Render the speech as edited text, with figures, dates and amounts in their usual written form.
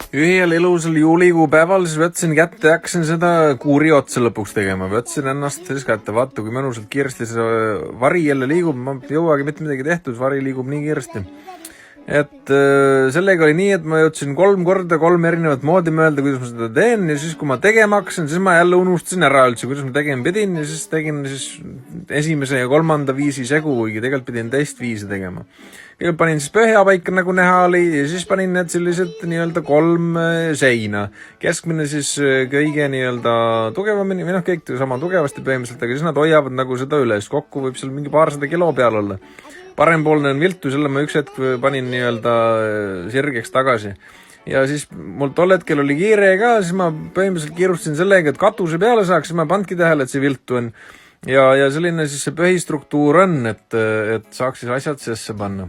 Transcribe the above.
Ühel ilusal juulikuu päeval siis võtsin kätte ja hakkasin seda kuuri otsa lõpuks tegema. Võtsin ennast siis kätte, vaata kui mõnusalt kiiresti see vari jälle liigub, ma ei jõuagi mitte midagi tehtud, vari liigub nii kiiresti. Et sellega oli nii, et ma jõudsin 3 korda 3 erinevat moodi mõelda, kuidas ma seda teen ja siis kui ma tegema hakkasin, siis ma jälle unustasin ära üldse, kuidas ma tegema pidin ja siis tegin siis esimese ja 3. viisi segu, kuigi tegelikult pidin teist viisi tegema. Kõigepealt panin siis põhja paika nagu näha oli ja siis panin need sellised nii-öelda 3 seina. Keskmine siis kõige nii-öelda tugevamini, või noh, kõik sama tugevasti põhimõtteliselt, aga siis nad hoiavad nagu seda üles. Kokku võib seal mingi paarsada kilo peal olla. Parempoolne on viltu, selle ma üks hetk panin nii-öelda sirgeks tagasi. Ja siis mul tol hetkel oli kiire ka, siis ma põhimõtteliselt kiirustasin sellega, et katuse peale saaks, siis ma pandki tähele, et see viltu on. Ja selline siis see põhistruktuur on, et saaks siis asjad sisse panna.